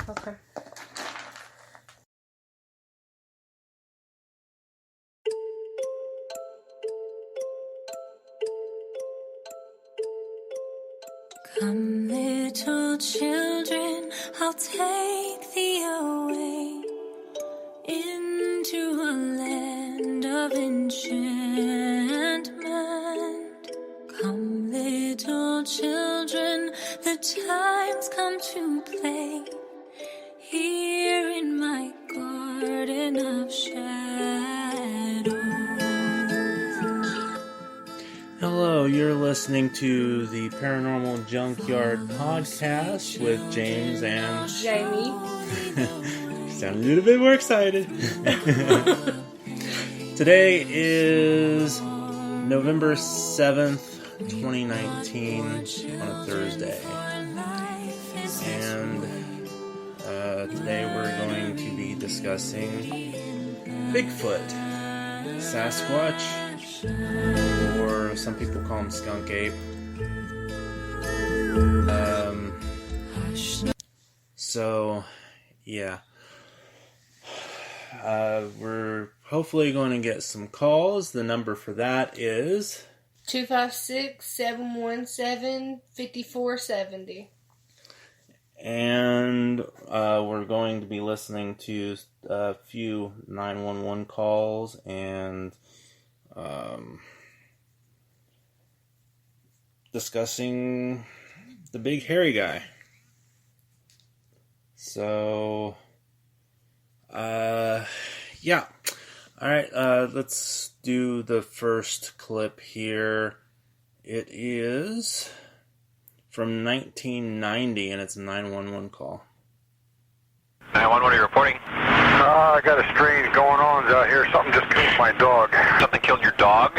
Okay. Come, little children, I'll take thee away into a land of enchantment. Come, little children, the time's come to play here in my garden of shadows. Hello, you're listening to the Paranormal Junkyard Podcast with James and Jamie. Sound a little bit more excited. Today is November 7th, 2019, on a Thursday. And today we're going to be discussing Bigfoot, Sasquatch, or some people call him Skunk Ape. Yeah. We're hopefully going to get some calls. The number for that is 256-717-5470. And we're going to be listening to a few 911 calls and discussing the big hairy guy. So, yeah. Alright, let's do the first clip here. It is from 1990, and it's a 911 call. 911, what are you reporting? I got a strange going on out here. Something just killed my dog. Something killed your dog?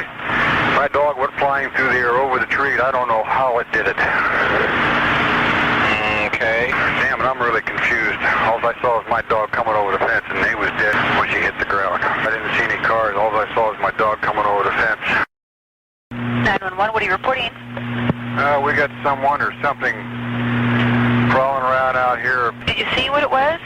My dog went flying through the air over the tree. I don't know how it did it. Okay. Damn it, I'm really confused. All I saw was my dog coming over the fence, and he was dead when she hit the ground. I didn't see any cars. All I saw was my dog coming over the fence. 911, what are you reporting? We got someone or something crawling around out here. Did you see what it was?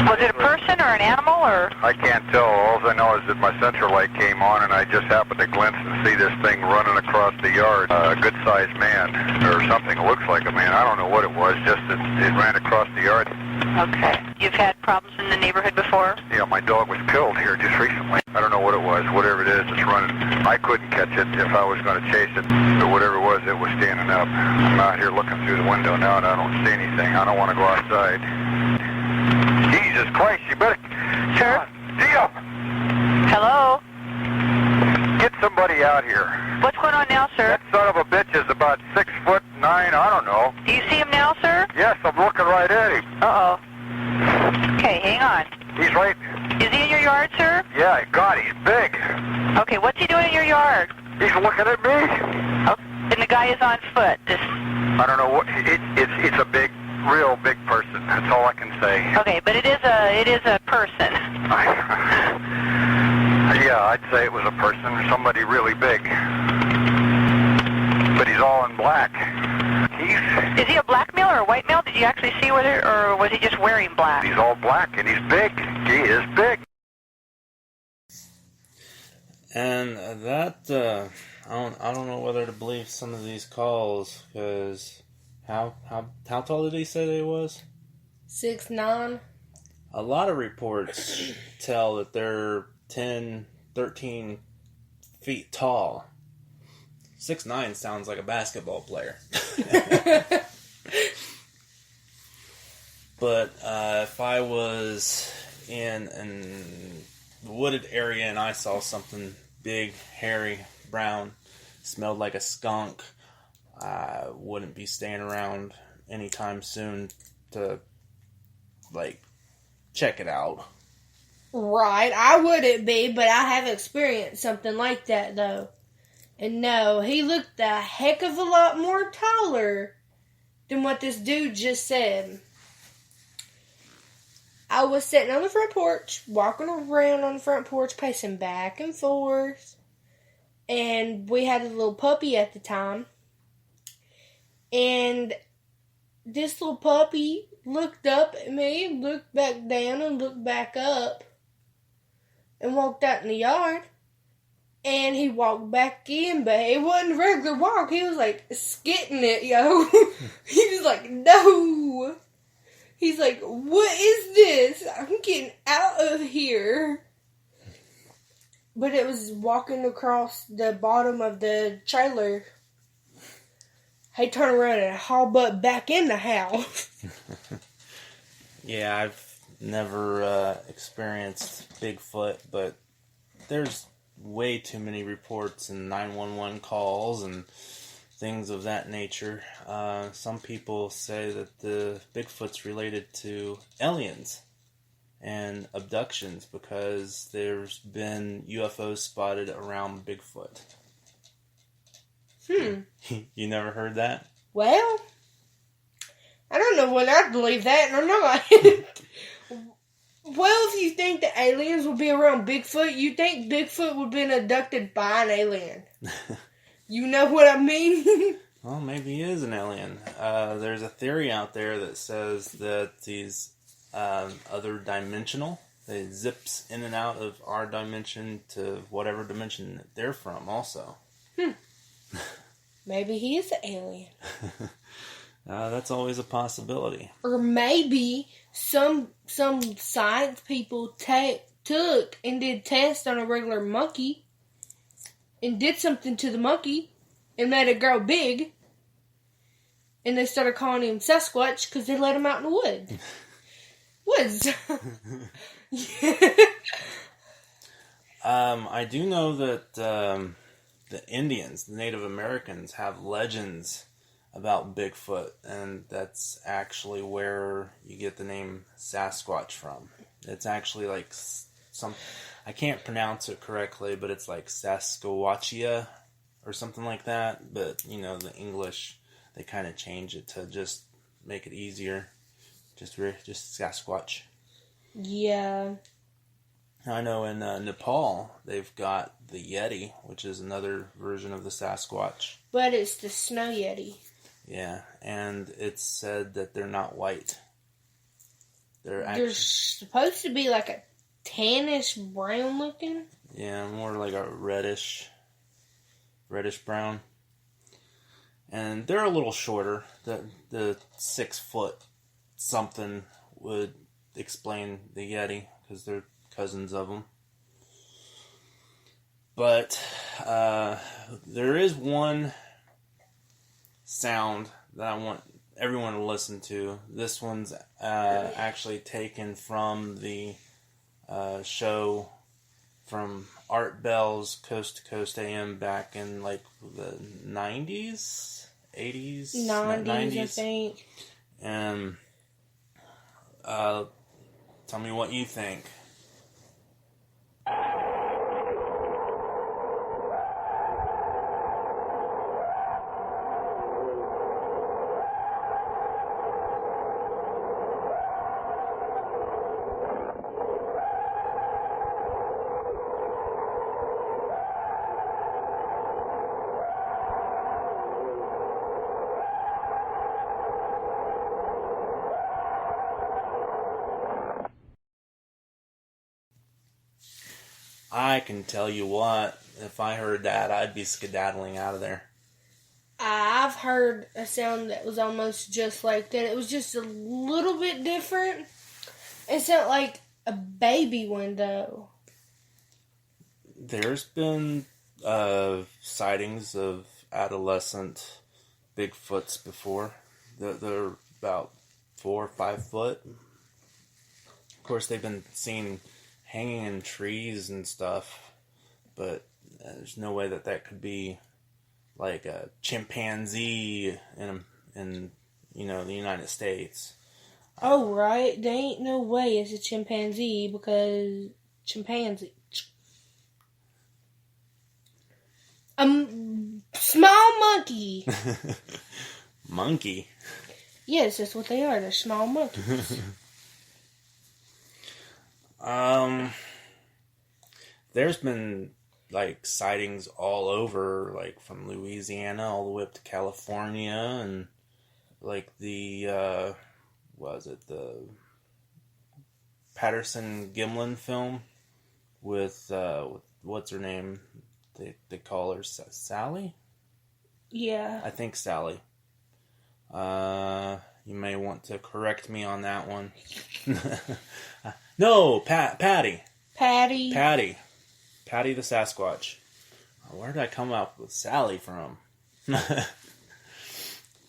Was it a person or an animal or? I can't tell. All I know is that my central light came on, and I just happened to glimpse and see this thing running across the yard. A good-sized man or something. It looks like a man. I don't know what it was. Just that it ran across the yard. Okay. You've had problems in the neighborhood before? Yeah, my dog was killed here just recently. I don't know what it was. Whatever it is, it's running. I couldn't catch it if I was going to chase it. But whatever it was standing up. I'm out here looking through the window now, and I don't see anything. I don't want to go outside. Jesus Christ, you better... Sir? Dio! Hello? Get somebody out here. What's going on now, sir? That son of a bitch is about 6'9", I don't know. Do you see him now, sir? Yes, I'm looking right at him. Uh-oh. Okay, hang on. He's right... Is he in your yard, sir? Yeah, God, he's big. Okay, what's he doing in your yard? He's looking at me. Oh, and the guy is on foot. I don't know what... It's a big... real big person. That's all I can say. Okay, but it is a person. Yeah, I'd say it was a person, somebody really big. But he's all in black. Is he a black male or a white male? Did you actually see whether, or was he just wearing black? He's all black and he's big. He is big. And that, I don't know whether to believe some of these calls, because how tall did he say that he was? 6'9". A lot of reports tell that they're 10, 13 feet tall. 6'9" sounds like a basketball player. But if I was in a wooded area and I saw something big, hairy, brown, smelled like a skunk, I wouldn't be staying around anytime soon to, check it out. Right, I wouldn't be, but I have experienced something like that, though. And no, he looked a heck of a lot more taller than what this dude just said. I was sitting on the front porch, walking around on the front porch, pacing back and forth. And we had a little puppy at the time. And this little puppy looked up at me, looked back down, and looked back up, and walked out in the yard. And he walked back in, but it wasn't a regular walk. He was like skitting it, yo. He was like, no. He's like, what is this? I'm getting out of here. But it was walking across the bottom of the trailer. He turned around and haul butt back in the house. Yeah, I've never experienced Bigfoot, but there's way too many reports and 911 calls and things of that nature. Some people say that the Bigfoot's related to aliens and abductions because there's been UFOs spotted around Bigfoot. You never heard that? Well, I don't know whether I believe that or not. Well, if you think the aliens will be around Bigfoot, you think Bigfoot would have been abducted by an alien. You know what I mean? Well, maybe he is an alien. There's a theory out there that says that he's other dimensional. It zips in and out of our dimension to whatever dimension that they're from also. Maybe he is an alien. That's always a possibility. Or maybe some science people took and did tests on a regular monkey and did something to the monkey and made it grow big. And they started calling him Sasquatch because they let him out in the woods. I do know that the Indians, the Native Americans, have legends about Bigfoot, and that's actually where you get the name Sasquatch from. It's actually like I can't pronounce it correctly, but it's like Sasquatchia or something like that. But, you know, the English, they kind of change it to just make it easier. Just Sasquatch. Yeah. I know in Nepal, they've got the Yeti, which is another version of the Sasquatch. But it's the snow Yeti. Yeah, and it's said that they're not white. They're supposed to be like a tannish brown looking. Yeah, more like a reddish brown. And they're a little shorter. The 6 foot something would explain the Yeti, because they're cousins of them. But there is one sound that I want everyone to listen to. This one's actually taken from the show from Art Bell's Coast to Coast AM back in like the 90s, 80s, 90s, I think. And tell me what you think. I can tell you what, if I heard that, I'd be skedaddling out of there. I've heard a sound that was almost just like that. It was just a little bit different. It sounded like a baby one, though. There's been sightings of adolescent Bigfoots before. They're about 4 or 5 foot. Of course, they've been seen hanging in trees and stuff, but there's no way that could be like a chimpanzee in you know, the United States. Oh, right. There ain't no way it's a chimpanzee because chimpanzee. Small monkey. Monkey? Yes, that's what they are. They're small monkeys. There's been like sightings all over, like from Louisiana all the way up to California, and like the was it the Patterson Gimlin film with what's her name? They call her Sally. Yeah. I think Sally. You may want to correct me on that one. No, Patty. Patty. Patty the Sasquatch. Where did I come up with Sally from?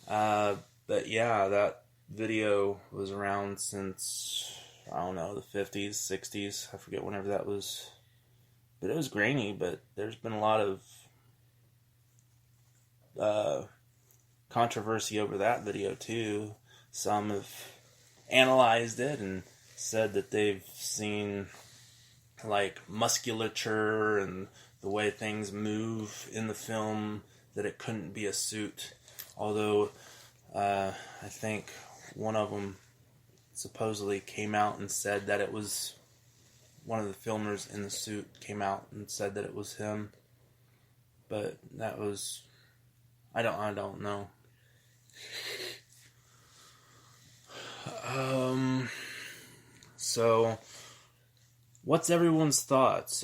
But yeah, that video was around since, I don't know, the 50s, 60s. I forget whenever that was. But it was grainy, but there's been a lot of controversy over that video too. Some have analyzed it and said that they've seen like musculature and the way things move in the film, that it couldn't be a suit. Although I think one of them supposedly came out and said that it was one of the filmers in the suit came out and said that it was him. But that was, I don't know. So what's everyone's thoughts?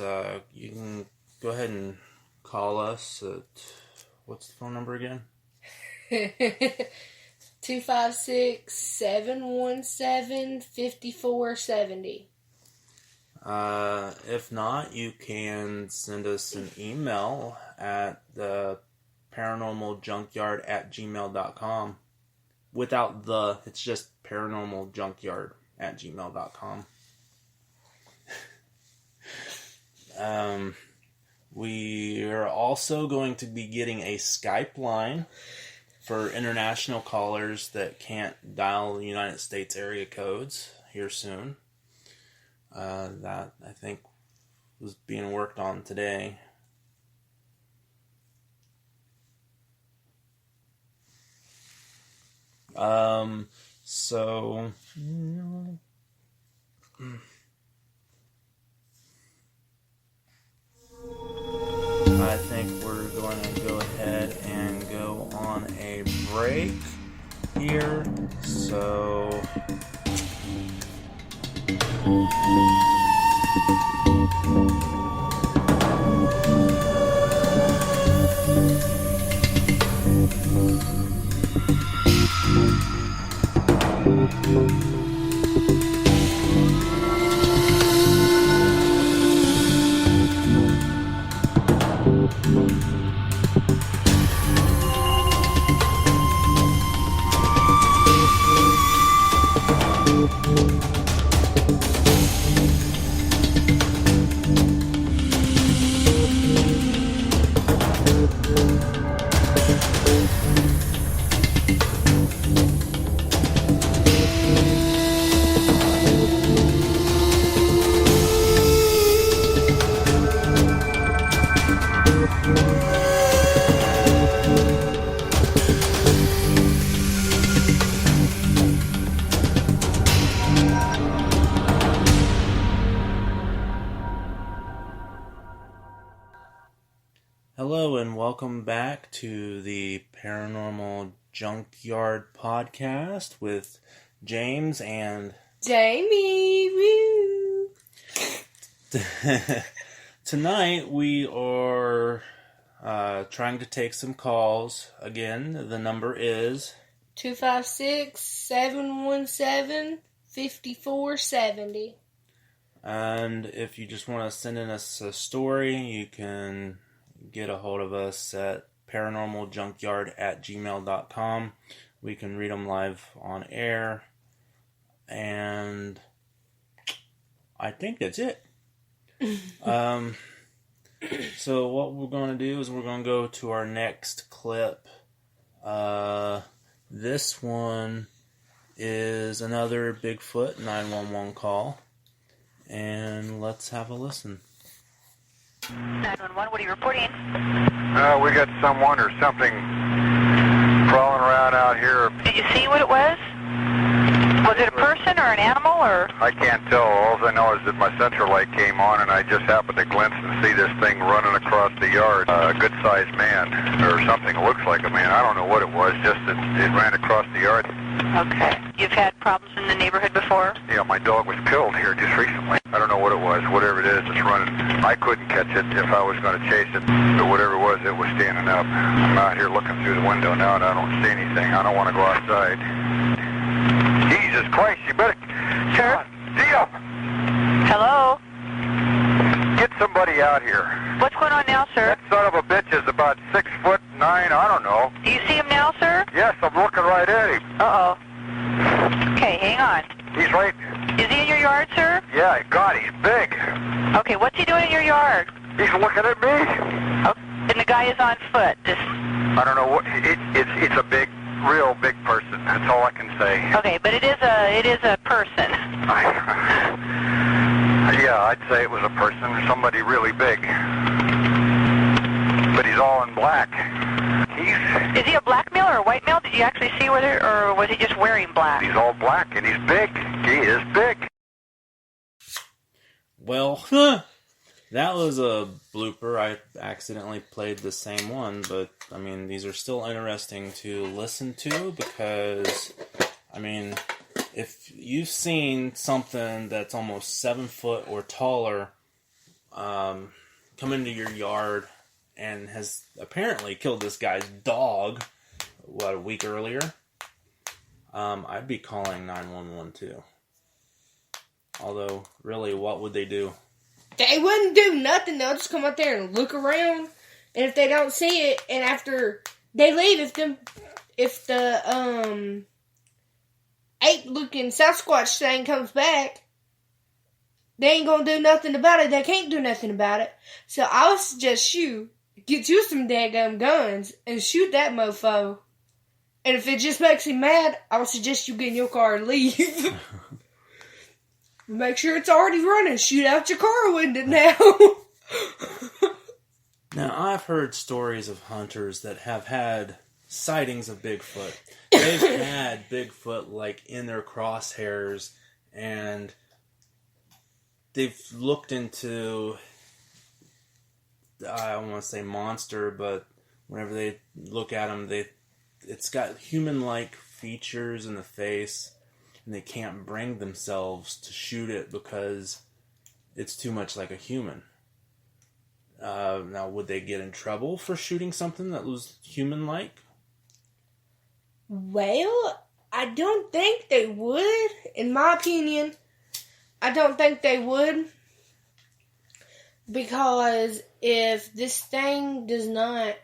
You can go ahead and call us at, what's the phone number again? 256-717-5470. If not, you can send us an email at the paranormaljunkyard@gmail.com. Without the, it's just paranormaljunkyard@gmail.com. We are also going to be getting a Skype line for international callers that can't dial United States area codes here soon. That, I think, was being worked on today. So I think we're going to go ahead and go on a break here. So hello and welcome back to the Paranormal Junkyard Podcast with James and Jamie. Woo. Tonight we are trying to take some calls. Again, the number is 256-717-5470. And if you just want to send in us a story, you can get a hold of us at paranormaljunkyard@gmail.com. We can read them live on air. And I think that's it. So what we're going to do is we're going to go to our next clip. This one is another Bigfoot 911 call. And let's have a listen. 911, what are you reporting? We got someone or something crawling around out here. Did you see what it was? Was it a person or an animal or? I can't tell. All I know is that my central light came on, and I just happened to glimpse and see this thing running across the yard. A good-sized man, or something that looks like a man. I don't know what it was, just that it ran across the yard. Okay. You've had problems in the neighborhood before? Yeah, my dog was killed here just recently. I don't know what it was. Whatever it is, it's running. I couldn't catch it if I was going to chase it, but whatever it was standing up. I'm out here looking through the window now, and I don't see anything. I don't want to go outside. Jesus Christ, you better... Sir? Dio! Hello? Get somebody out here. What's going on now, sir? That son of a bitch is about 6'9", I don't know. Do you see him now, sir? Yes, I'm looking right at him. Uh-oh. Okay, hang on. He's right... Is he in your yard, sir? Yeah, God, he's big. Okay, what's he doing in your yard? He's looking at me. Oh, and the guy is on foot. I don't know what... It's a big, real big person. That's all I can say. Okay, but it is a person. Yeah, I'd say it was a person, somebody really big. But he's all in black. Is he a black male or a white male? Did you actually see whether, or was he just wearing black? He's all black and he's big. He is big. Well, that was a blooper. I accidentally played the same one, but, I mean, these are still interesting to listen to because, I mean, if you've seen something that's almost 7 foot or taller come into your yard and has apparently killed this guy's dog, a week earlier, I'd be calling 911 too. Although, really, what would they do? They wouldn't do nothing. They'll just come out there and look around. And if they don't see it, and after they leave, if the ape-looking Sasquatch thing comes back, they ain't gonna do nothing about it. They can't do nothing about it. So I would suggest you get you some daggum guns and shoot that mofo. And if it just makes him mad, I would suggest you get in your car and leave. Make sure it's already running. Shoot out your car window now. Now, I've heard stories of hunters that have had sightings of Bigfoot. They've had Bigfoot, like, in their crosshairs, and they've looked into, I don't want to say monster, but whenever they look at them, it's got human-like features in the face, and they can't bring themselves to shoot it because it's too much like a human. Now, would they get in trouble for shooting something that was human-like? Well, I don't think they would. In my opinion, I don't think they would. Because if this thing does not...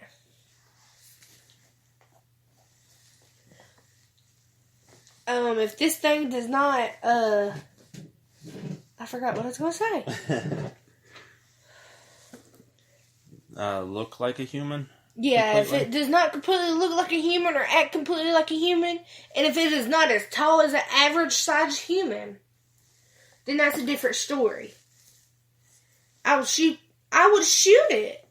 if this thing does not, I forgot what I was going to say. Look like a human? Yeah, completely? If it does not completely look like a human or act completely like a human, and if it is not as tall as an average-sized human, then that's a different story. I would shoot it.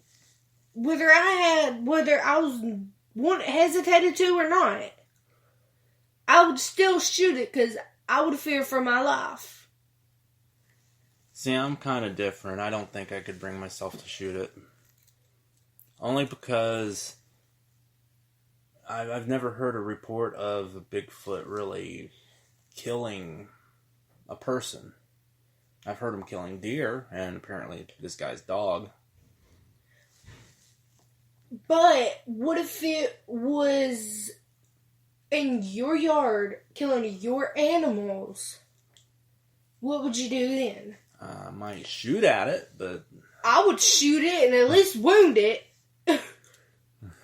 Whether I was hesitated to or not. I would still shoot it because I would fear for my life. See, I'm kind of different. I don't think I could bring myself to shoot it. Only because I've never heard a report of a Bigfoot really killing a person. I've heard him killing deer, and apparently this guy's dog. But what if it was in your yard killing your animals? What would you do then? I might shoot at it, but... I would shoot it and at least wound it.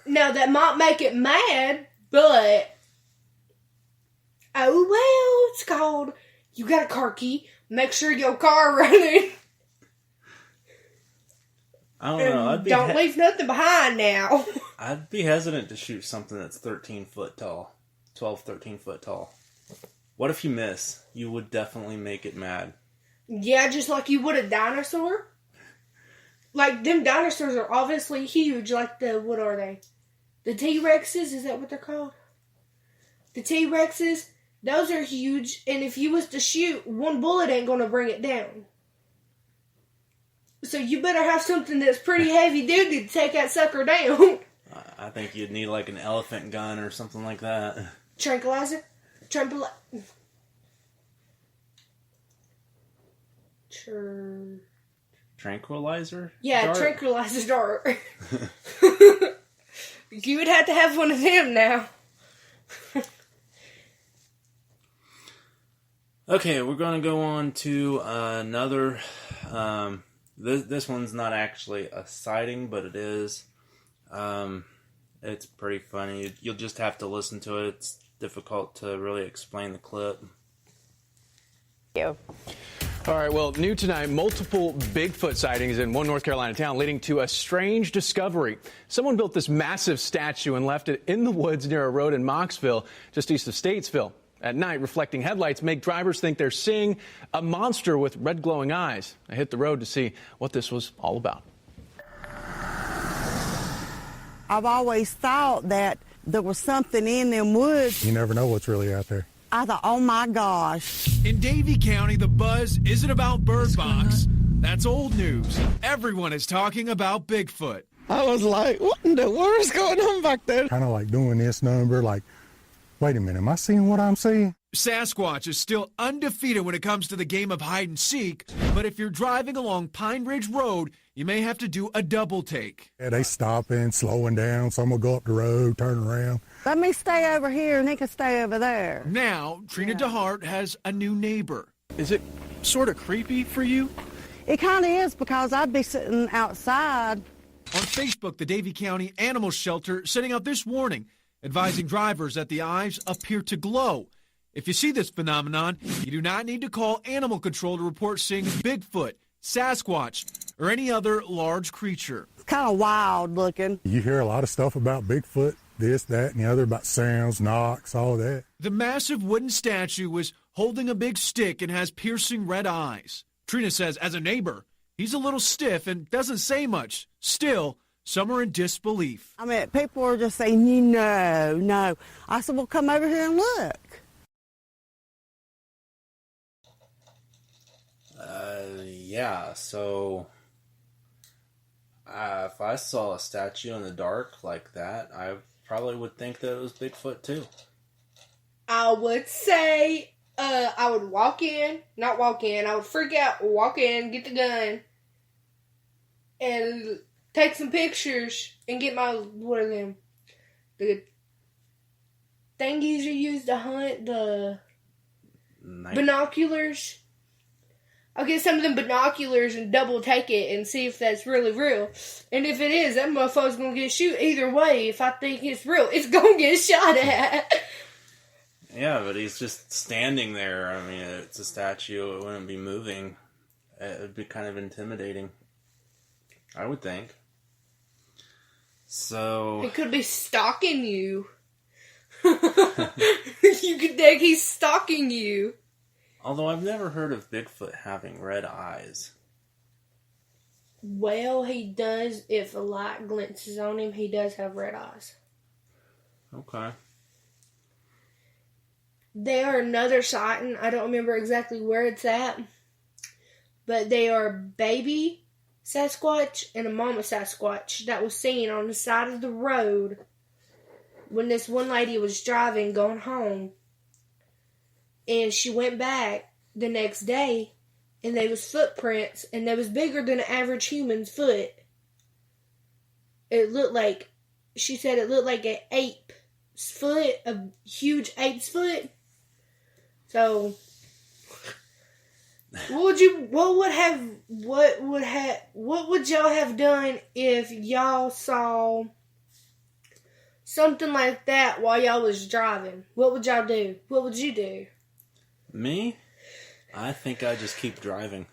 Now, that might make it mad, but... Oh, well, it's called... You got a car key. Make sure your car running. I don't know. Don't leave nothing behind now. I'd be hesitant to shoot something that's 13 foot tall. 12, 13 foot tall. What if you miss? You would definitely make it mad. Yeah, just like you would a dinosaur. Like, them dinosaurs are obviously huge. Like what are they? The T-Rexes? Is that what they're called? The T-Rexes? Those are huge, and if you was to shoot, one bullet ain't gonna bring it down. So you better have something that's pretty heavy duty to take that sucker down. I think you'd need like an elephant gun or something like that. Tranquilizer? Tranquilizer? Yeah, dart? tranquilizer dart. You would have to have one of them now. Okay, we're going to go on to another. This one's not actually a sighting, but it is. It's pretty funny. You'll just have to listen to it. It's difficult to really explain the clip. All right, well, new tonight, multiple Bigfoot sightings in one North Carolina town leading to a strange discovery. Someone built this massive statue and left it in the woods near a road in Moxville, just east of Statesville. At night, reflecting headlights make drivers think they're seeing a monster with red glowing eyes. I hit the road to see what this was all about. I've always thought that there was something in them woods. You never know what's really out there. I thought, oh my gosh. In Davie County, the buzz isn't about bird box. That's old news. Everyone is talking about Bigfoot. I was like, what in the world is going on back there? Kind of like doing this number, like, wait a minute, am I seeing what I'm seeing? Sasquatch is still undefeated when it comes to the game of hide and seek, but if you're driving along Pine Ridge Road, you may have to do a double take. Yeah, they stopping, slowing down, so I'm going to go up the road, turn around. Let me stay over here and they can stay over there. Now, Trina DeHart has a new neighbor. Is it sort of creepy for you? It kind of is because I'd be sitting outside. On Facebook, the Davie County Animal Shelter sending out this warning, advising drivers that the eyes appear to glow. If you see this phenomenon, you do not need to call animal control to report seeing Bigfoot, Sasquatch, or any other large creature. It's kind of wild looking. You hear a lot of stuff about Bigfoot, this, that, and the other, about sounds, knocks, all of that. The massive wooden statue was holding a big stick and has piercing red eyes. Trina says, as a neighbor, he's a little stiff and doesn't say much. Still, some are in disbelief. I mean, people are just saying, no. I said, well, come over here and look. Yeah, so if I saw a statue in the dark like that, I probably would think that it was Bigfoot too. I would say I would I would freak out, walk in, get the gun, and take some pictures and get my, what are them? The thingies you use to hunt, the binoculars. I'll get some of them binoculars and double take it and see if that's really real. And if it is, that motherfucker's gonna get shoot either way. If I think it's real, it's gonna get shot at. Yeah, but he's just standing there. I mean, it's a statue. It wouldn't be moving. It would be kind of intimidating, I would think. So It could be stalking you. You could think he's stalking you. although I've never heard of Bigfoot having red eyes. Well, he does. If a light glints on him, he does have red eyes. Okay. They are another sighting. I don't remember exactly where it's at. But they are a baby Sasquatch and a mama Sasquatch that was seen on the side of the road when this one lady was driving going home. And she went back the next day, and there was footprints, and they was bigger than an average human's foot. It looked like, she said it looked like an ape's foot, a huge ape's foot. So, what would y'all have done if y'all saw something like that while y'all was driving? What would y'all do? What would you do? Me? I think I'd just keep driving.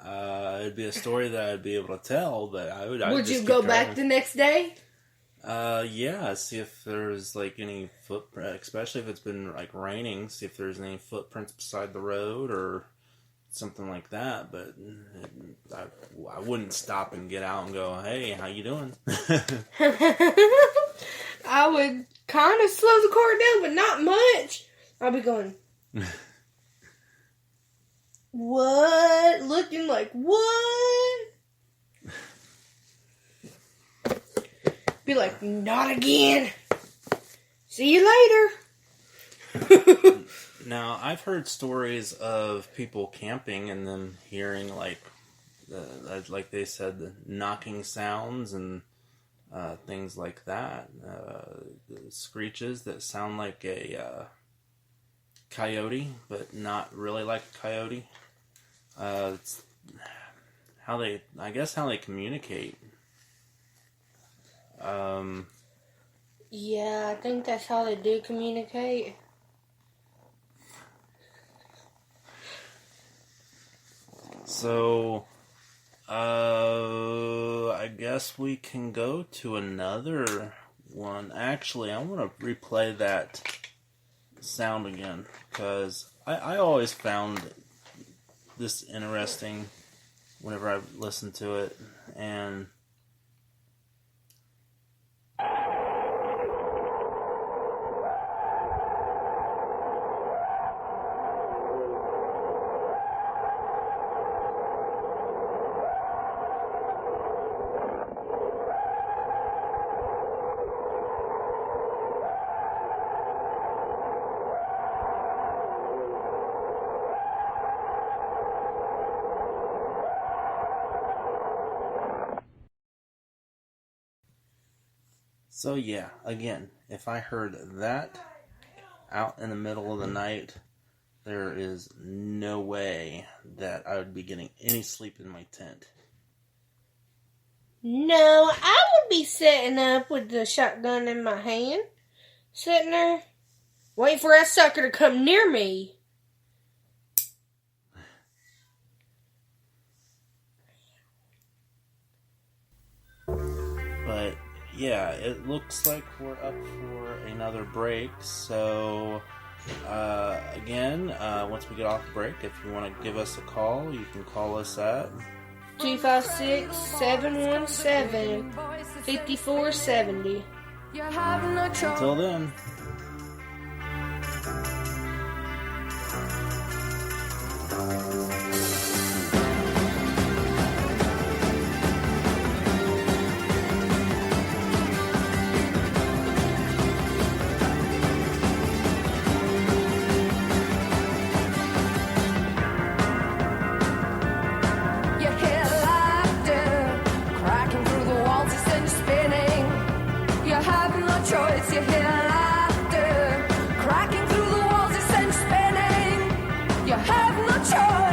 It'd be a story that I'd be able to tell, but I'd Would just you keep go driving. back the next day? Yeah, see if there's like any footprint, especially if it's been like raining, see if there's any footprints beside the road or something like that, but I wouldn't stop and get out and go, hey, how you doing? I would kind of slow the car down, but not much. I'll be going, what? Looking like what? Be like, not again. See you later. Now, I've heard stories of people camping and them hearing, like they said, the knocking sounds and things like that. The screeches that sound like a coyote, but not really like a coyote. It's how they communicate. Yeah, I think that's how they do communicate. So, I guess we can go to another one. Actually, I want to replay that sound again, because I always found this interesting whenever I listened to it, and so yeah, again, if I heard that out in the middle of the night, there is no way that I would be getting any sleep in my tent. No, I would be sitting up with the shotgun in my hand, sitting there, waiting for that sucker to come near me. But yeah, it looks like we're up for another break. So again, once we get off the break, if you want to give us a call, you can call us at 256-717-5470. Until then. Choice, you hear laughter cracking through the walls, it sends spinning. You have no choice.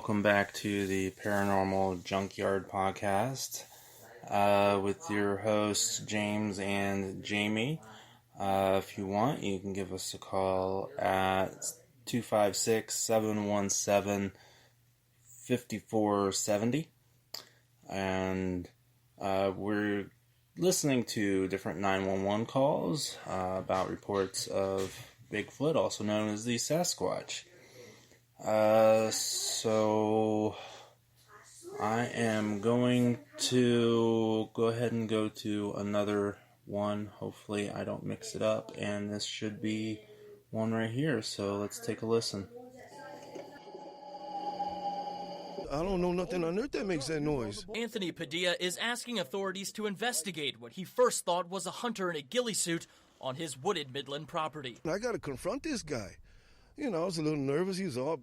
welcome back to the Paranormal Junkyard Podcast with your hosts James and Jamie. If you want, you can give us a call at 256-717-5470. And we're listening to different 911 calls about reports of Bigfoot, also known as the Sasquatch. So I am going to go ahead and go to another one. Hopefully I don't mix it up, and this should be one right here. So let's take a listen. I don't know nothing on earth that makes that noise. Anthony Padilla is asking authorities to investigate what he first thought was a hunter in a ghillie suit on his wooded Midland property. I got to confront this guy. You know, I was a little nervous. He was all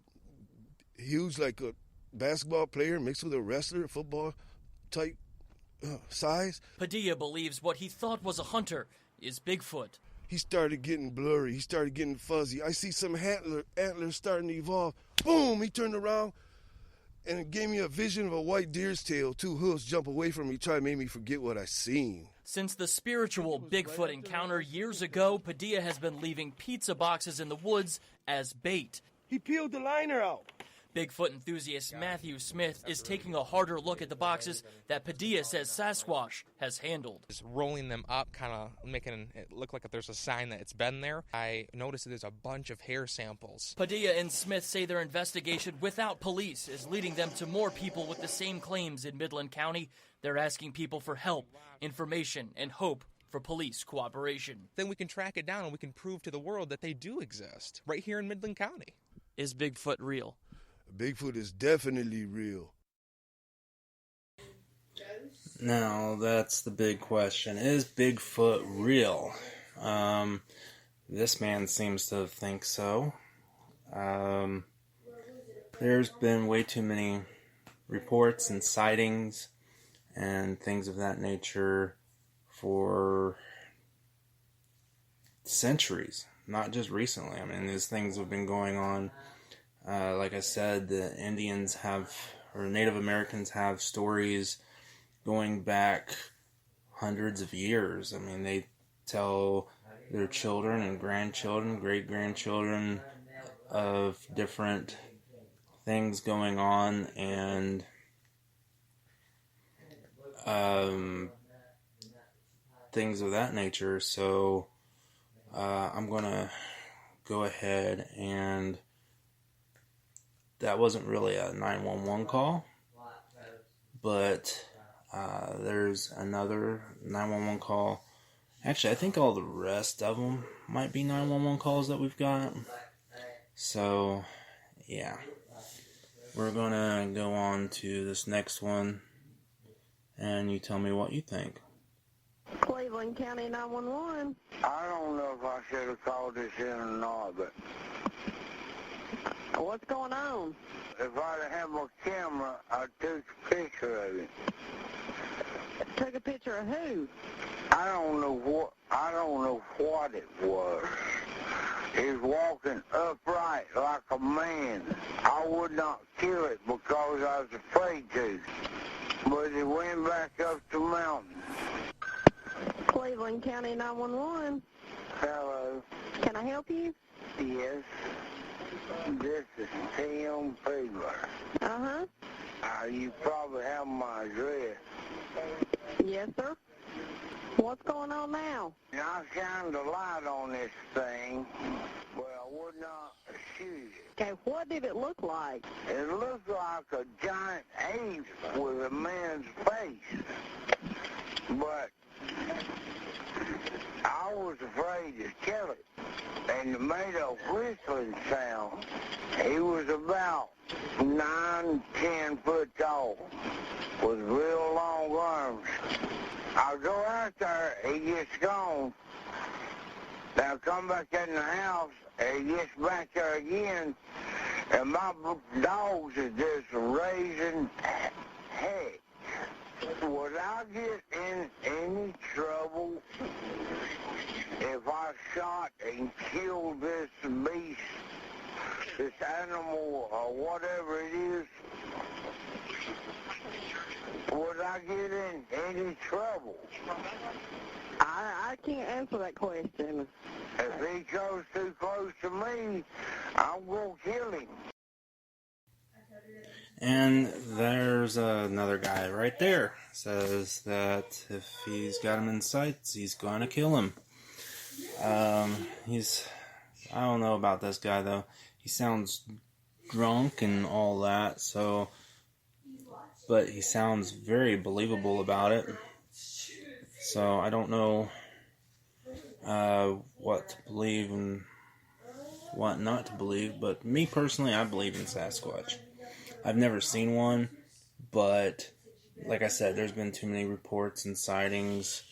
huge, like a basketball player mixed with a wrestler, football type size. Padilla believes what he thought was a hunter is Bigfoot. He started getting blurry. He started getting fuzzy. I see some antlers starting to evolve. Boom! He turned around, and it gave me a vision of a white deer's tail. Two hoofs jump away from me, try to make me forget what I seen. Since the spiritual Bigfoot encounter years ago, Padilla has been leaving pizza boxes in the woods as bait. He peeled the liner out. Bigfoot enthusiast Matthew Smith is taking a harder look at the boxes that Padilla says Sasquatch has handled. Just rolling them up, kind of making it look like there's a sign that it's been there. I noticed that there's a bunch of hair samples. Padilla and Smith say their investigation without police is leading them to more people with the same claims in Midland County. They're asking people for help, information, and hope for police cooperation. Then we can track it down and we can prove to the world that they do exist right here in Midland County. Is Bigfoot real? Bigfoot is definitely real. Now, that's the big question. Is Bigfoot real? This man seems to think so. There's been way too many reports and sightings and things of that nature for centuries, not just recently. I mean, these things have been going on. Like I said, the Indians or Native Americans have stories going back hundreds of years. I mean, they tell their children and grandchildren, great-grandchildren of different things going on, and things of that nature. So I'm going to go ahead and... That wasn't really a 911 call, but there's another 911 call. Actually, I think all the rest of them might be 911 calls that we've got. So, yeah. We're going to go on to this next one, and you tell me what you think. Cleveland County 911. I don't know if I should have called this in or not, but... What's going on? If I'd had my camera, I'd took a picture of it. Took a picture of who? I don't know what it was. He's walking upright like a man. I would not kill it because I was afraid to. But he went back up the mountain. Cleveland County 911. Hello. Can I help you? Yes. This is Tim Fiedler. Uh-huh. You probably have my address. Yes, sir. What's going on now? I shined a light on this thing, but I would not shoot it. Okay, what did it look like? It looked like a giant ape with a man's face. But I was afraid to kill it. And it made a whistling sound. He was about 9-10 foot tall with real long arms. I go out there, he gets gone. Then I come back in the house, and he gets back there again, and my dogs are just raising heck. Would I get in any trouble if I shot and killed this beast, this animal, or whatever it is? any trouble? I can't answer that question. If he goes too close to me, I'm going to kill him. And there's another guy right there. Says that if he's got him in sights, he's going to kill him. I don't know about this guy though. He sounds drunk and all that, but he sounds very believable about it. So I don't know what to believe and what not to believe, but me personally, I believe in Sasquatch. I've never seen one, but like I said, there's been too many reports and sightings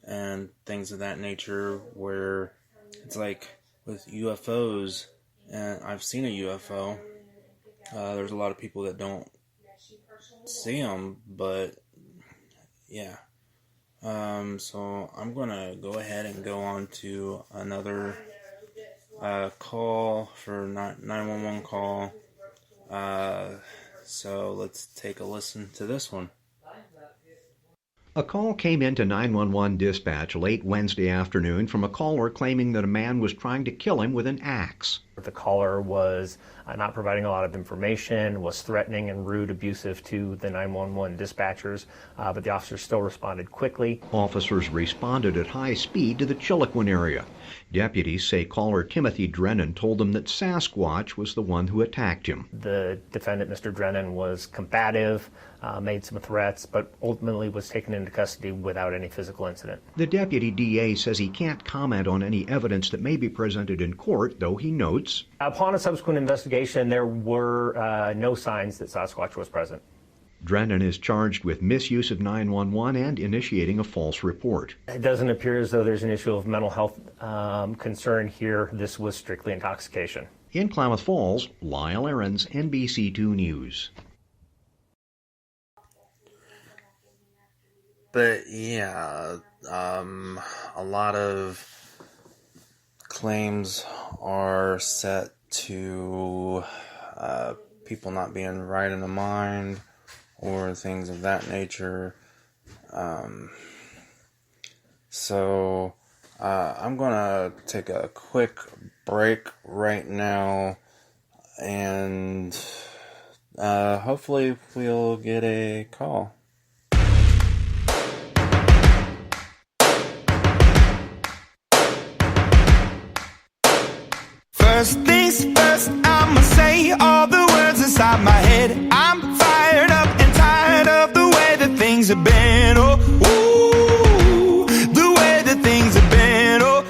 and things of that nature where it's like with UFOs, and I've seen a UFO. There's a lot of people that don't see them, but yeah. So I'm gonna go ahead and go on to another call for 911 call. So let's take a listen to this one. A call came into 911 dispatch late Wednesday afternoon from a caller claiming that a man was trying to kill him with an axe. The caller was not providing a lot of information, was threatening and rude, abusive to the 911 dispatchers, but the officers still responded quickly. Officers responded at high speed to the Chiloquin area. Deputies say caller Timothy Drennan told them that Sasquatch was the one who attacked him. The defendant, Mr. Drennan, was combative, made some threats, but ultimately was taken into custody without any physical incident. The deputy DA says he can't comment on any evidence that may be presented in court, though he notes, upon a subsequent investigation, there were no signs that Sasquatch was present. Drennan is charged with misuse of 911 and initiating a false report. It doesn't appear as though there's an issue of mental health concern here. This was strictly intoxication. In Klamath Falls, Lyle Ahrens, NBC2 News. But yeah, a lot of claims are set to people not being right in the mind or things of that nature. So I'm gonna take a quick break right now, and hopefully we'll get a call. First things first, I'ma say all the words inside my head. I'm fired up and tired of the way that things have been. Oh, ooh, the way that things have been. Oh,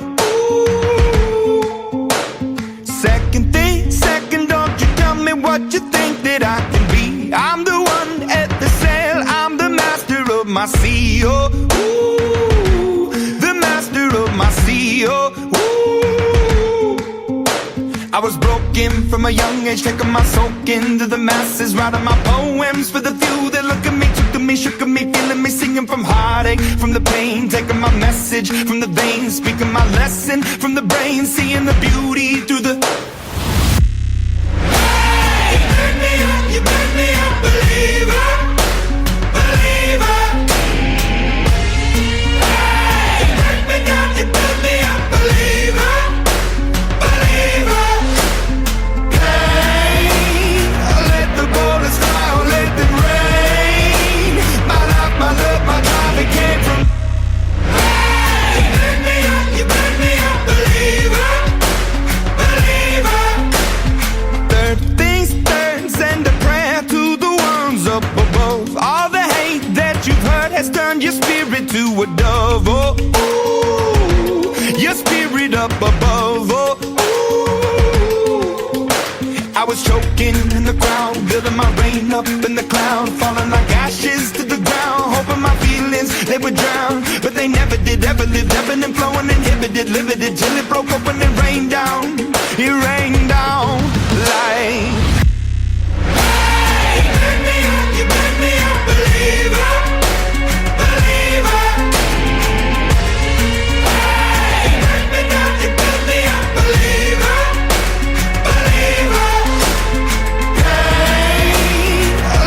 ooh. Second thing, second, don't you tell me what you think that I can be. I'm the one at the sail, I'm the master of my sea. Oh, ooh, the master of my sea. Oh, ooh. I was broken from a young age, taking my soak into the masses, writing my poems for the few that look at me, took to me, shook at me, feeling me, singing from heartache, from the pain, taking my message from the veins, speaking my lesson from the brain, seeing the beauty through the... Hey, you made me a believer, believer. Hey, you break me down, you build me a believer, believer. My love, my drive, it came from. Hey, you made me a believer, believer. Third things third, send a prayer to the ones up above. All the hate that you've heard has turned your spirit to a dove. Oh, ooh, your spirit up above. Oh, ooh. I was choking in the crowd, building my rain up in the cloud, falling like ashes to the ground, hoping my feelings, they would drown, but they never did, ever lived, ebbing and flowing, inhibited, limited, till it broke up when it rained down like... Hey, you made me a believer, believer. Hey, you break me down, you build me a believer, believer. Hey,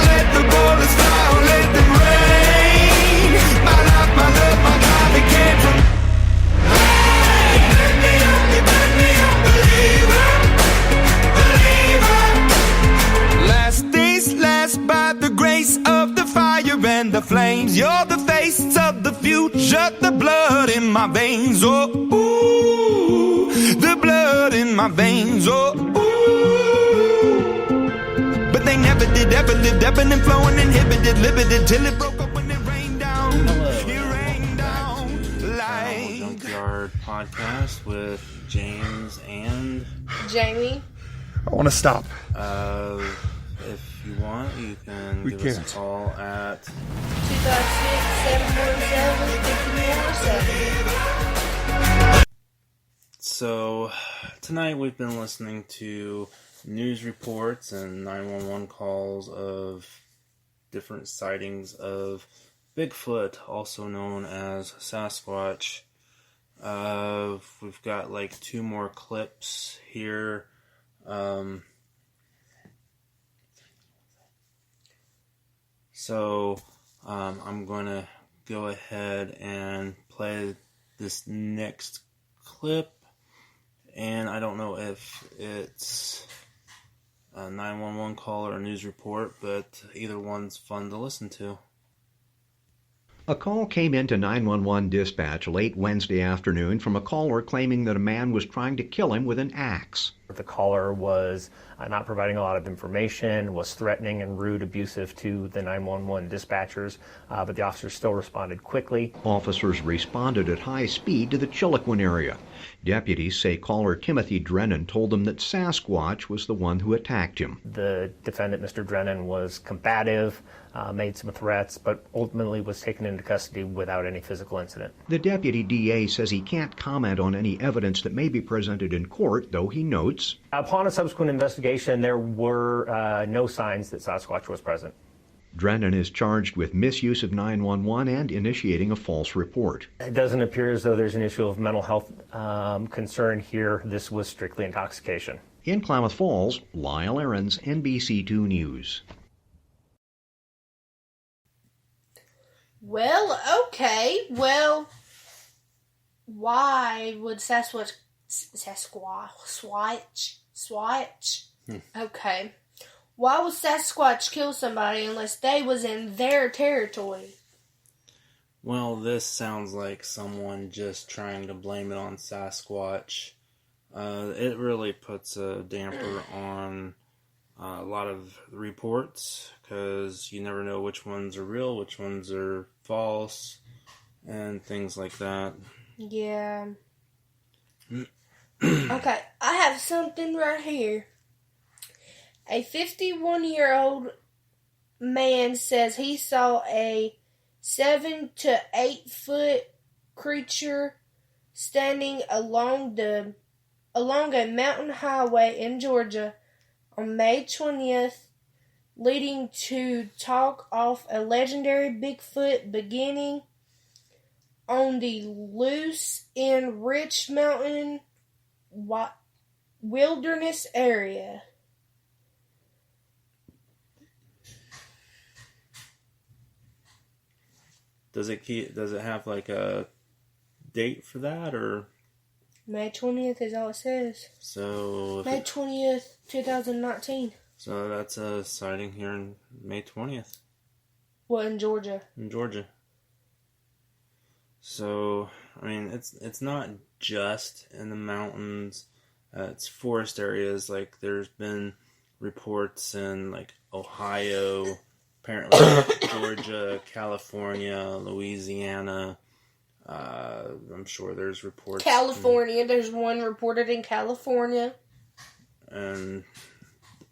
let the bullets fly, let them rain. My shut the blood in my veins, oh, ooh, the blood in my veins, oh, ooh. But they never did, ever lived, ebbing and flowing, inhibited, limited, till it broke up when it rained down. It rained down like Junkyard Podcast with James and Jamie. I want to stop. If you want, you can give us a call at 256-747-5447. So tonight we've been listening to news reports and 911 calls of different sightings of Bigfoot, also known as Sasquatch. We've got like 2 more clips here. So I'm going to go ahead and play this next clip, and I don't know if it's a 911 call or a news report, but either one's fun to listen to. A call came into 911 dispatch late Wednesday afternoon from a caller claiming that a man was trying to kill him with an axe. The caller was not providing a lot of information, was threatening and rude, abusive to the 911 dispatchers, but the officers still responded quickly. Officers responded at high speed to the Chiloquin area. Deputies say caller Timothy Drennan told them that Sasquatch was the one who attacked him. The defendant, Mr. Drennan, was combative, made some threats, but ultimately was taken into custody without any physical incident. The deputy DA says he can't comment on any evidence that may be presented in court, though he notes, upon a subsequent investigation, there were no signs that Sasquatch was present. Drennan is charged with misuse of 911 and initiating a false report. It doesn't appear as though there's an issue of mental health concern here. This was strictly intoxication. In Klamath Falls, Lyle Ahrens, NBC2 News. Well, okay. Well, why would Sasquatch? Okay. Why would Sasquatch kill somebody unless they was in their territory? Well, this sounds like someone just trying to blame it on Sasquatch. It really puts a damper on a lot of reports, because you never know which ones are real, which ones are false, and things like that. Yeah. Okay, I have something right here. A 51-year-old man says he saw a 7 to 8 foot creature standing along a mountain highway in Georgia on May 20th, leading to talk of a legendary Bigfoot beginning on the Loose and Rich Mountain wilderness area. Does it have like a date for that, or? May 20th is all it says. So May 20th, 2019. So that's a sighting here on May 20th. What, in Georgia? In Georgia. So, I mean, it's not just in the mountains. It's forest areas. Like, there's been reports in, like, Ohio, apparently Georgia, California, Louisiana. I'm sure there's reports. California. There's one reported in California. And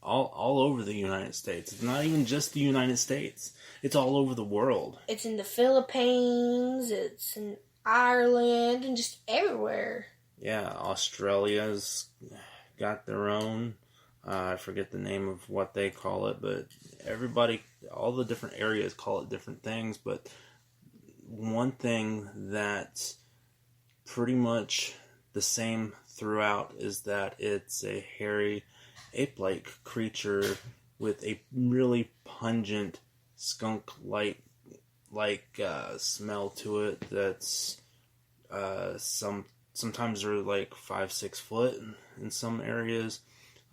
all over the United States. It's not even just the United States. It's all over the world. It's in the Philippines. It's in Ireland and just everywhere. Yeah, Australia's got their own. I forget the name of what they call it, but everybody, all the different areas call it different things. But one thing that's pretty much the same throughout is that it's a hairy, ape-like creature with a really pungent skunk-like smell to it. That's sometimes they're like 5-6 foot in some areas.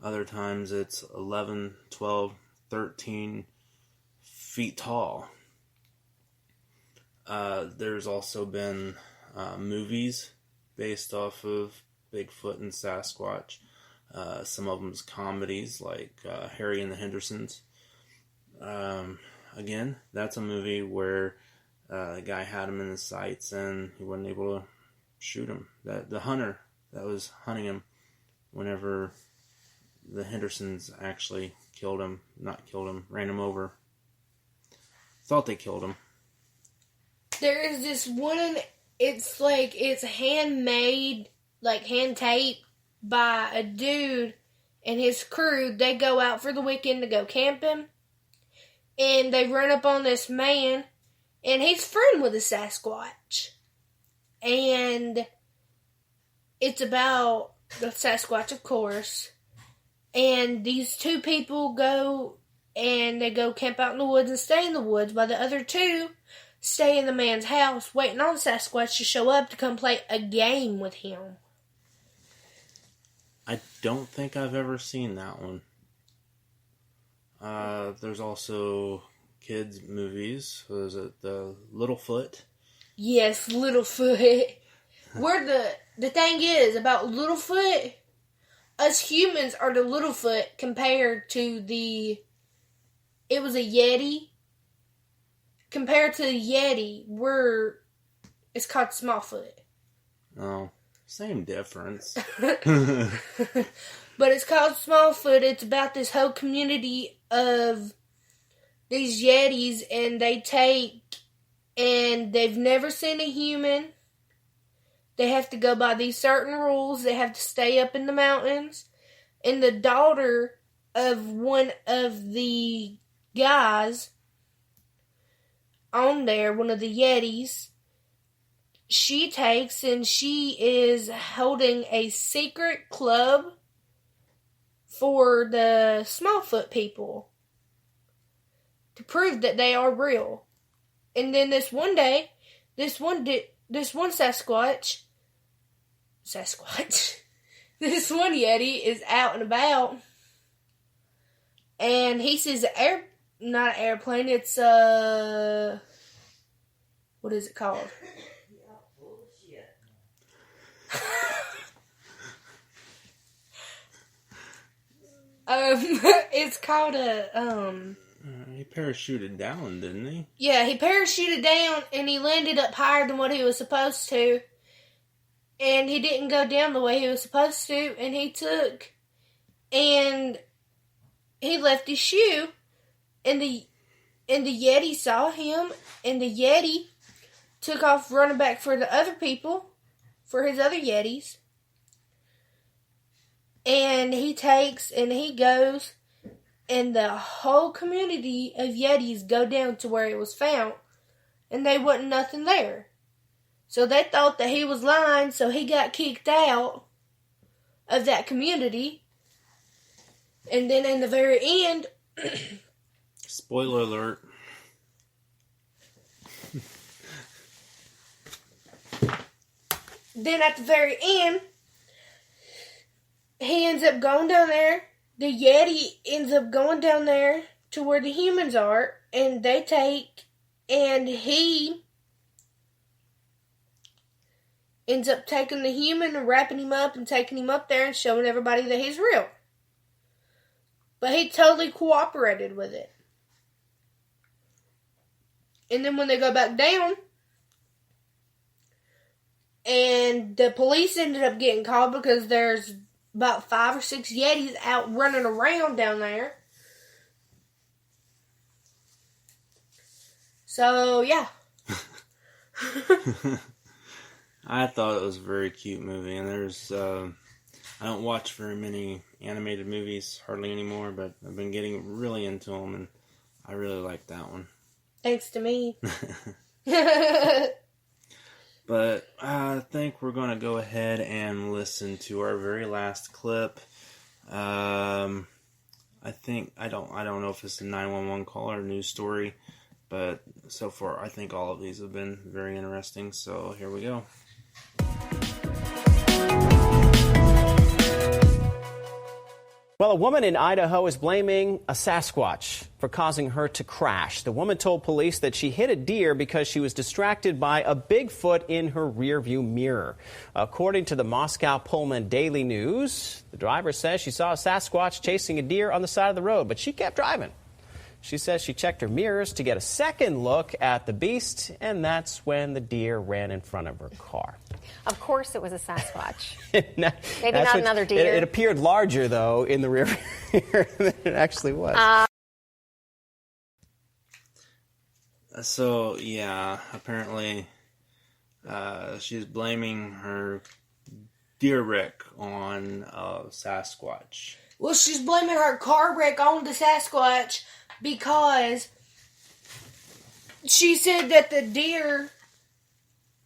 Other times it's 11, 12, 13 feet tall. There's also been movies based off of Bigfoot and Sasquatch. Some of them's comedies, like Harry and the Hendersons. Again, that's a movie where the guy had him in his sights and he wasn't able to shoot him. The hunter that was hunting him whenever the Hendersons actually ran him over. Thought they killed him. There is this one, it's handmade, like hand taped by a dude and his crew. They go out for the weekend to go camping, and they run up on this man, and he's friend with a Sasquatch. And it's about the Sasquatch, of course. And these two people go, and they go camp out in the woods and stay in the woods, while the other two stay in the man's house, waiting on Sasquatch to show up to come play a game with him. I don't think I've ever seen that one. There's also kids' movies. Was it the Littlefoot? Yes, Littlefoot. Where the thing is about Littlefoot, us humans are the Littlefoot compared to it was a Yeti. Compared to the Yeti, it's called Smallfoot. Oh, same difference. But it's called Smallfoot. It's about this whole community of these Yetis, and they've never seen a human. They have to go by these certain rules. They have to stay up in the mountains. And the daughter of one of the guys on there, one of the Yetis, she is holding a secret club for the Smallfoot people to prove that they are real. And then this one Sasquatch, this one Yeti is out and about, and he sees not an airplane, it's what is it called? It's called He parachuted down, didn't he? Yeah, he parachuted down and he landed up higher than what he was supposed to. And he didn't go down the way he was supposed to, and he left his shoe, and the Yeti saw him, and the Yeti took off running back for the other people, for his other Yetis. And he goes, and the whole community of Yetis go down to where it was found, and there wasn't nothing there. So they thought that he was lying, so he got kicked out of that community. And then in the very end... Spoiler alert. Then at the very end, he ends up going down there. The Yeti ends up going down there to where the humans are, and he ends up taking the human and wrapping him up and taking him up there and showing everybody that he's real. But he totally cooperated with it. And then when they go back down, and the police ended up getting called because there's about 5 or 6 Yetis out running around down there. So, yeah. I thought it was a very cute movie, and I don't watch very many animated movies, hardly anymore, but I've been getting really into them, and I really like that one. Thanks to me. But I think we're going to go ahead and listen to our very last clip. I don't know if it's a 911 call or a news story, but so far I think all of these have been very interesting, so here we go. Well, a woman in Idaho is blaming a Sasquatch for causing her to crash. The woman told police that she hit a deer because she was distracted by a Bigfoot in her rearview mirror. According to the Moscow Pullman Daily News, the driver says she saw a Sasquatch chasing a deer on the side of the road, but she kept driving. She says she checked her mirrors to get a second look at the beast, and that's when the deer ran in front of her car. Of course it was a Sasquatch. Maybe not another deer. It appeared larger, though, in the rear mirror than it actually was. So, yeah, apparently she's blaming her deer wreck on Sasquatch. Well, she's blaming her car wreck on the Sasquatch because she said that the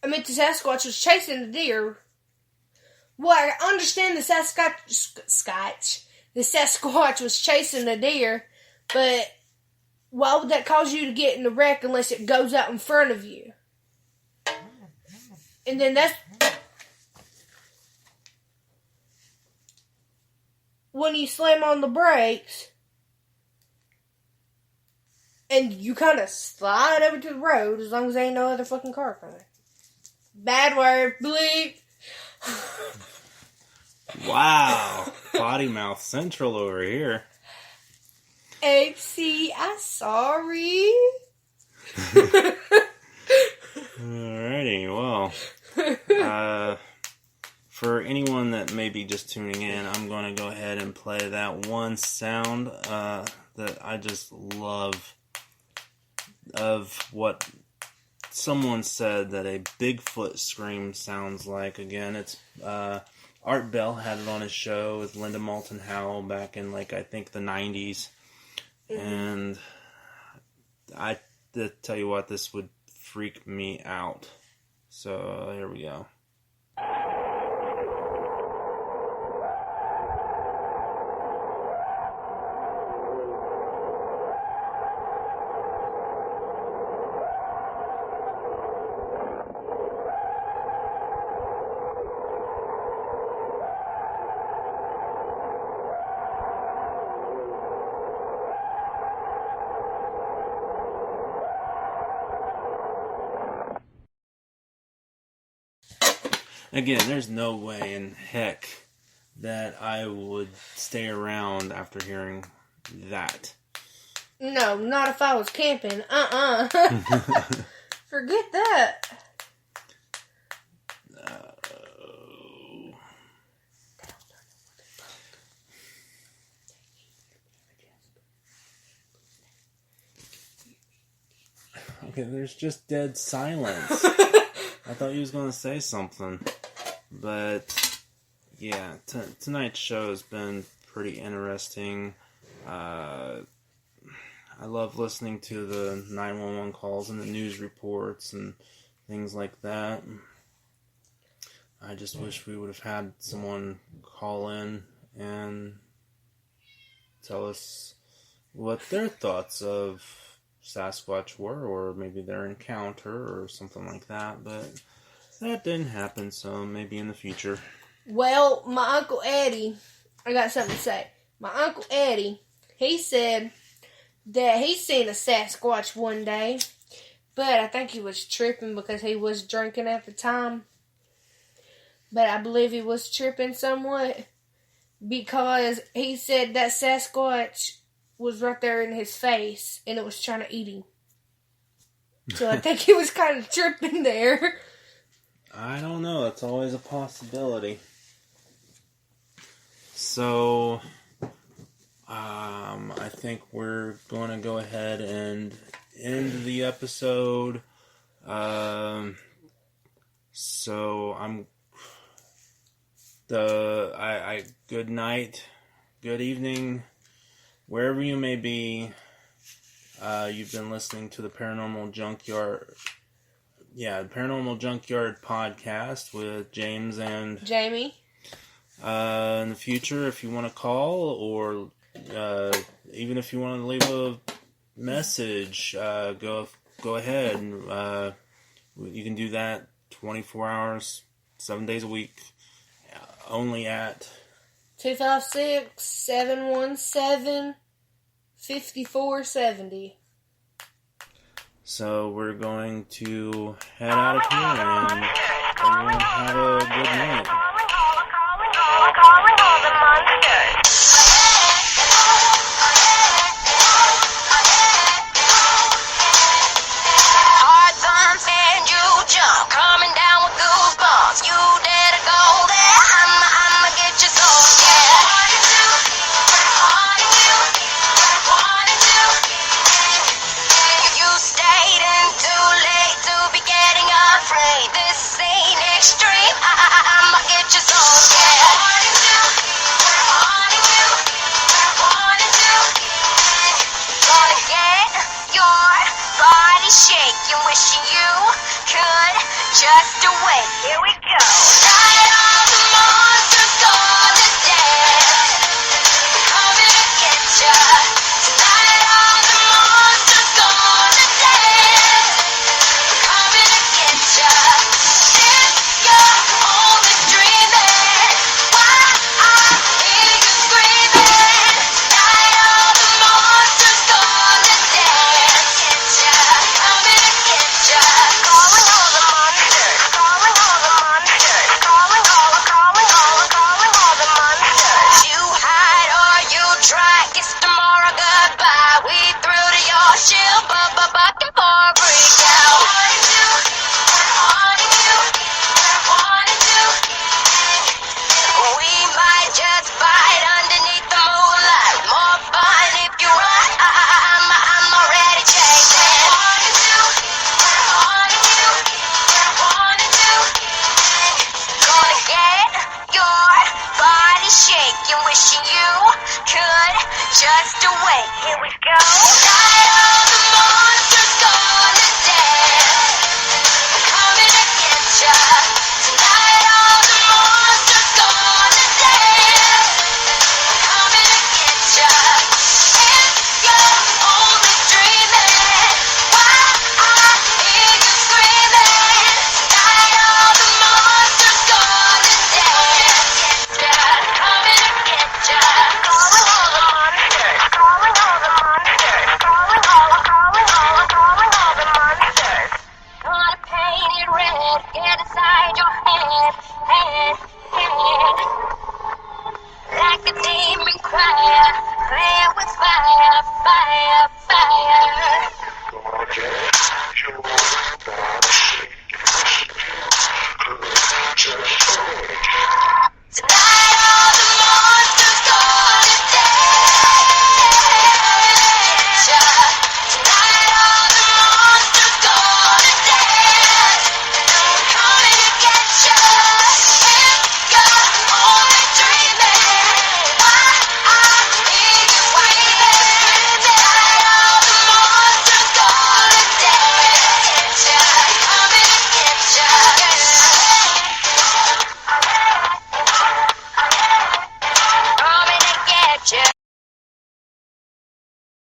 Sasquatch was chasing the deer. Well, I understand the Sasquatch was chasing the deer, but why would that cause you to get in the wreck unless it goes out in front of you? And then that's when you slam on the brakes and you kind of slide over to the road as long as there ain't no other fucking car coming. Bad word, bleep. Wow. Potty mouth central over here. APC, I'm sorry. Alrighty, well. For anyone that may be just tuning in, I'm going to go ahead and play that one sound that I just love of what someone said that a Bigfoot scream sounds like. Again, it's Art Bell had it on his show with Linda Moulton Howe back in, I think the 90s. And I tell you what, this would freak me out. So here we go. Again, there's no way in heck that I would stay around after hearing that. No, not if I was camping. Forget that. Okay, there's just dead silence. I thought you was going to say something. But, yeah, tonight's show has been pretty interesting. I love listening to the 911 calls and the news reports and things like that. I just wish we would have had someone call in and tell us what their thoughts of Sasquatch were, or maybe their encounter or something like that, but that didn't happen, so maybe in the future. Well, my Uncle Eddie, I got something to say. My Uncle Eddie, he said that he seen a Sasquatch one day, but I think he was tripping because he was drinking at the time. But I believe he was tripping somewhat because he said that Sasquatch was right there in his face and it was trying to eat him. So I think he was kind of tripping there. I don't know. That's always a possibility. So, I think we're going to go ahead and end the episode. Good night, good evening, wherever you may be. You've been listening to the Paranormal Junkyard. Yeah, the Paranormal Junkyard podcast with James and Jamie. In the future, if you want to call or even if you want to leave a message, go ahead. You can do that 24 hours, 7 days a week, only at 256-717-5470. So we're going to head out of here and everyone have a good night. Heart thumps and you jump, coming down with goosebumps. You dare to go there? I'ma get you so scared. You stayed in too late to be getting afraid. This ain't extreme. I'ma get you so scared. Gonna get your body shaking, wishing you could just awake. Here we go. Tonight all the monsters gonna dance. Coming to get ya. Tonight all the monsters gonna dance. Coming to get ya. If you're only dreaming, why I hear you screaming. Tonight all the monsters gonna dance. Coming to get ya. Calling all the monsters. Calling all the monsters. Calling all the monsters. You hide or you try. Kiss tomorrow goodbye. We through to your shield, but before I break out. We might just bite underneath the moonlight. More fun if you run. I'm already chasing. Gonna get your body shaking, wishing you could just awake. Here we go. Tonight all the monsters gonna dance. Coming to get ya. Tonight all the monsters gonna dance. Coming to get ya. If you're only dreaming, why I hear you screaming. Tonight all the monsters gonna dance. Coming to get ya. Calling all the monsters. Calling all the monsters. Calling all the monsters. Gonna paint it red. Get inside your head. Like a demon choir, playing with fire.